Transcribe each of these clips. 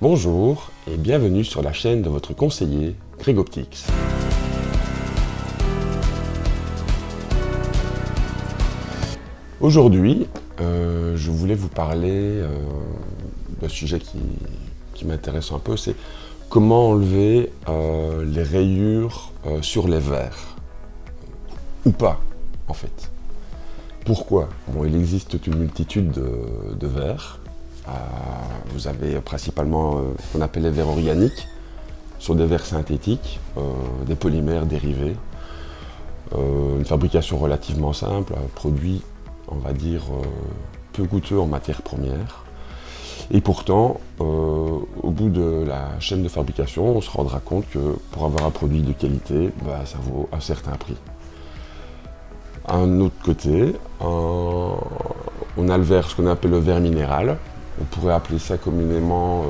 Bonjour et bienvenue sur la chaîne de votre conseiller Greg Optics. Aujourd'hui, je voulais vous parler d'un sujet qui m'intéresse un peu, c'est comment enlever les rayures sur les verres. Ou pas, en fait. Pourquoi? Bon, il existe une multitude de verres. Vous avez principalement ce qu'on appelle les verres organiques, sur des verres synthétiques, des polymères dérivés, une fabrication relativement simple, un produit, on va dire, peu coûteux en matière première. Et pourtant, au bout de la chaîne de fabrication, on se rendra compte que pour avoir un produit de qualité, ça vaut un certain prix. À un autre côté, on a le verre, ce qu'on appelle le verre minéral. On pourrait appeler ça communément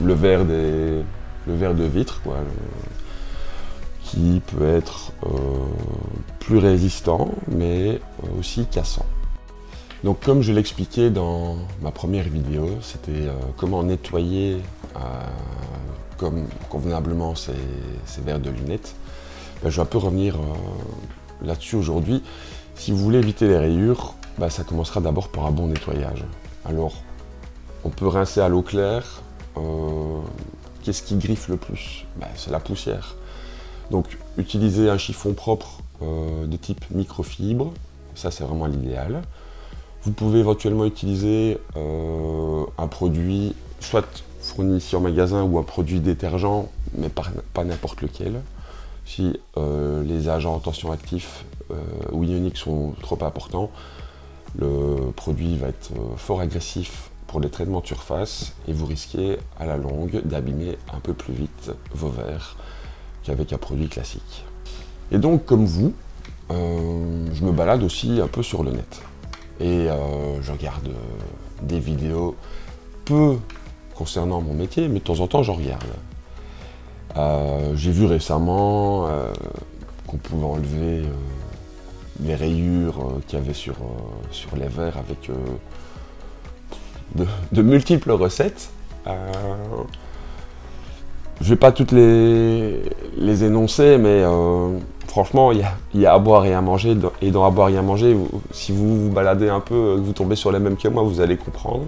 le verre de vitre, quoi, qui peut être plus résistant, mais aussi cassant. Donc comme je l'expliquais dans ma première vidéo, c'était comment nettoyer comme convenablement ces verres de lunettes. Je vais un peu revenir là-dessus aujourd'hui. Si vous voulez éviter les rayures, ça commencera d'abord par un bon nettoyage. Alors, on peut rincer à l'eau claire. Qu'est-ce qui griffe le plus? C'est la poussière. Donc, utilisez un chiffon propre de type microfibre. Ça, c'est vraiment l'idéal. Vous pouvez éventuellement utiliser un produit, soit fourni ici en magasin, ou un produit détergent, mais pas n'importe lequel. Si les agents en tension actifs ou ioniques sont trop importants, le produit va être fort agressif pour les traitements de surface et vous risquez à la longue d'abîmer un peu plus vite vos verres qu'avec un produit classique. Et donc comme vous, je me balade aussi un peu sur le net et je regarde des vidéos peu concernant mon métier, mais de temps en temps j'en regarde. J'ai vu récemment qu'on pouvait enlever les rayures qu'il y avait sur les verres avec de multiples recettes. Je ne vais pas toutes les énoncer, mais franchement, il y a à boire et à manger. Et dans à boire et à manger, si vous vous baladez un peu, que vous tombez sur les mêmes que moi, vous allez comprendre.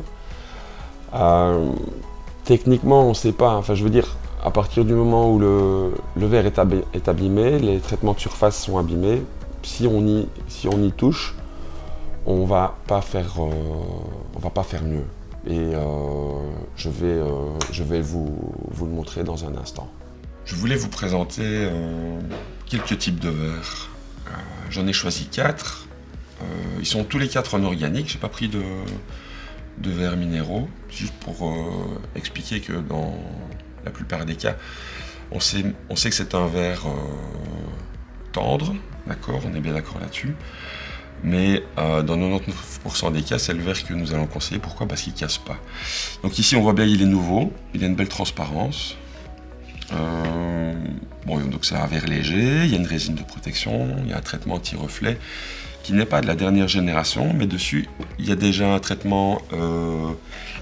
Techniquement, on ne sait pas. Enfin, je veux dire, à partir du moment où le verre est abîmé, les traitements de surface sont abîmés. Si on y touche, on va pas faire mieux. Et je vais vous le montrer dans un instant. Je voulais vous présenter quelques types de verres. J'en ai choisi 4. Ils sont tous les 4 en organique. J'ai pas pris de verres minéraux, juste pour expliquer que dans la plupart des cas, on sait que c'est un verre tendre, d'accord, on est bien d'accord là-dessus. Mais dans 99% des cas, c'est le verre que nous allons conseiller. Pourquoi? Parce qu'il ne casse pas. Donc ici, on voit bien, il est nouveau, il a une belle transparence. Donc c'est un verre léger, il y a une résine de protection, il y a un traitement anti-reflet qui n'est pas de la dernière génération, mais dessus, il y a déjà un traitement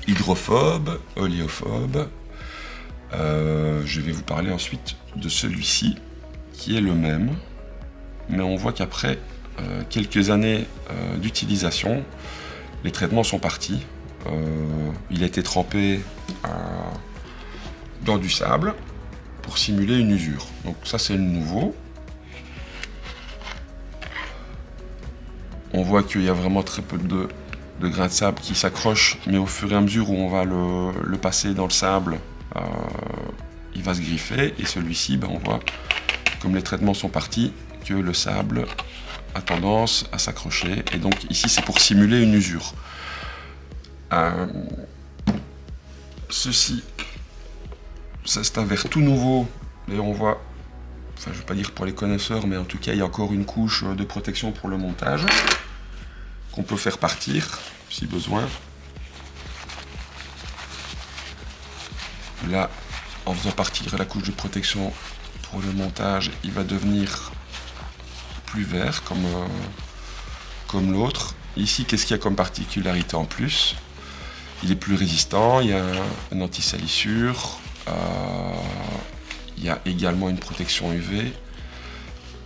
hydrophobe, oléophobe. Je vais vous parler ensuite de celui-ci, qui est le même, mais on voit qu'après quelques années d'utilisation, les traitements sont partis. Il a été trempé dans du sable pour simuler une usure. Donc ça, c'est le nouveau. On voit qu'il y a vraiment très peu de grains de sable qui s'accrochent, mais au fur et à mesure où on va le passer dans le sable, il va se griffer. Et celui-ci, on voit, comme les traitements sont partis, que le sable a tendance à s'accrocher. Et donc ici, c'est pour simuler une usure. Ceci, c'est un verre tout nouveau. Et on voit, enfin je ne vais pas dire pour les connaisseurs, mais en tout cas, il y a encore une couche de protection pour le montage qu'on peut faire partir si besoin. Là, en faisant partir la couche de protection pour le montage, il va devenir plus vert comme l'autre. Ici, qu'est-ce qu'il y a comme particularité en plus? il est plus résistant, il y a un anti-salissure, il y a également une protection UV,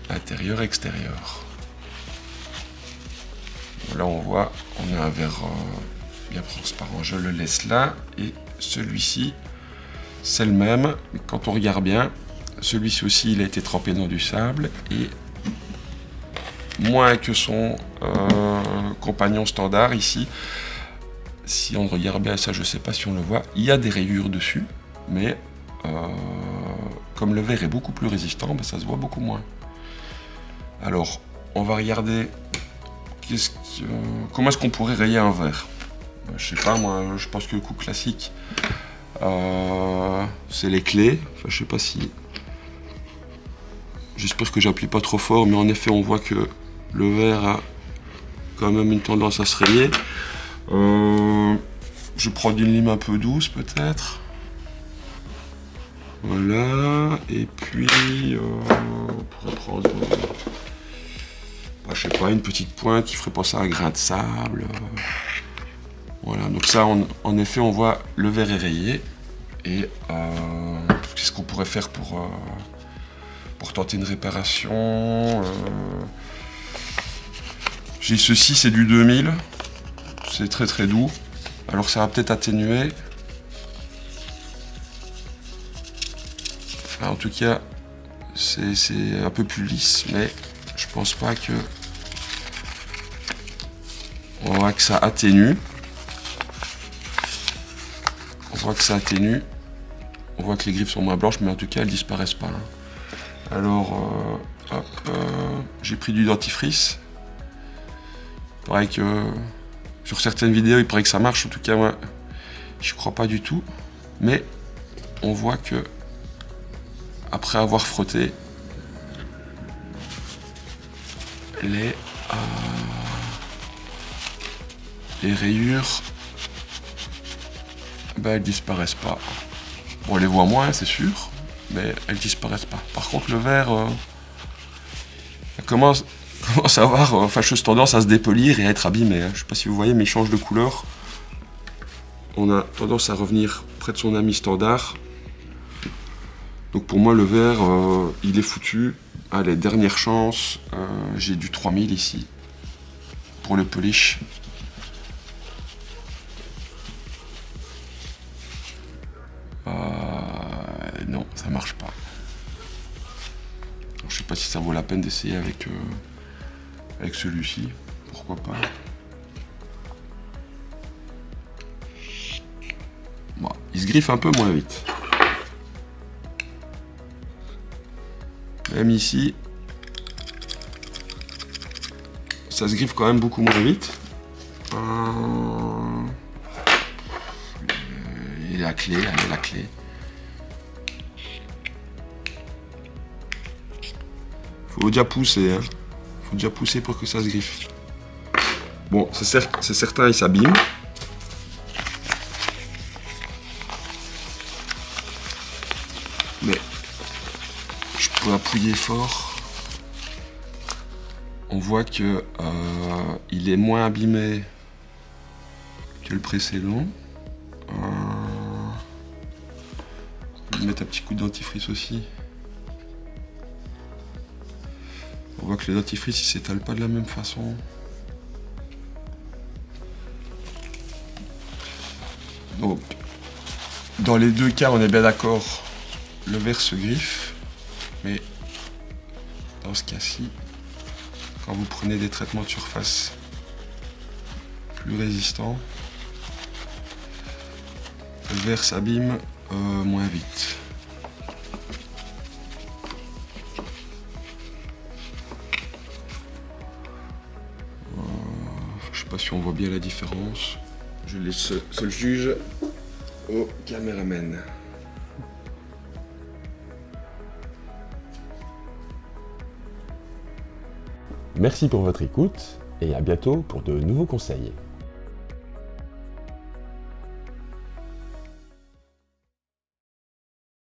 intérieur et extérieur. Là on voit, on a un verre bien transparent, je le laisse là, et celui-ci c'est le même, mais quand on regarde bien, celui-ci aussi il a été trempé dans du sable, et moins que son compagnon standard ici. Si on regarde bien ça, je ne sais pas si on le voit, il y a des rayures dessus, mais comme le verre est beaucoup plus résistant, ben, ça se voit beaucoup moins. Alors, on va regarder comment est-ce qu'on pourrait rayer un verre. Je sais pas, moi, je pense que le coup classique, c'est les clés. Enfin, je sais pas si... J'espère que j'appuie pas trop fort, mais en effet, on voit que le verre a quand même une tendance à se rayer. Je prends une lime un peu douce peut-être. Voilà. Et puis on pourrait prendre, je sais pas, une petite pointe qui ferait penser à un grain de sable. Voilà. Donc ça, en effet, on voit le verre est rayé. Et qu'est-ce qu'on pourrait faire pour tenter une réparation? J'ai ceci, c'est du 2000. C'est très très doux. Alors ça va peut-être atténuer. Enfin, en tout cas, c'est un peu plus lisse, mais je pense pas que on voit que ça atténue. On voit que ça atténue. On voit que les griffes sont moins blanches, mais en tout cas elles disparaissent pas. Alors, j'ai pris du dentifrice. Pareil que sur certaines vidéos, il paraît que ça marche. En tout cas, moi, je crois pas du tout. Mais on voit que après avoir frotté, les rayures, ben, elles disparaissent pas. Bon, on les voit moins, c'est sûr, mais elles disparaissent pas. Par contre, le verre commence à avoir fâcheuse tendance à se dépolir et à être abîmé. Je sais pas si vous voyez, mais il change de couleur. On a tendance à revenir près de son ami standard. Donc pour moi, le verre, il est foutu. Allez, dernière chance. J'ai du 3000 ici pour le polish. Non, ça marche pas. Alors, je sais pas si ça vaut la peine d'essayer avec celui-ci. Pourquoi pas. Bon, il se griffe un peu moins vite. Même ici, ça se griffe quand même beaucoup moins vite. Et la clé, allez, la clé. Faut déjà pousser, hein. Faut déjà pousser pour que ça se griffe. Bon, c'est certain, il s'abîme. Mais je peux appuyer fort. On voit que il est moins abîmé que le précédent. Je vais mettre un petit coup de dentifrice aussi. On voit que le dentifrice il s'étale pas de la même façon. Donc, dans les deux cas, on est bien d'accord, le verre se griffe, mais dans ce cas-ci, quand vous prenez des traitements de surface plus résistants, le verre s'abîme moins vite. Je sais pas si on voit bien la différence. Je laisse ce juge au caméraman. Merci pour votre écoute et à bientôt pour de nouveaux conseils.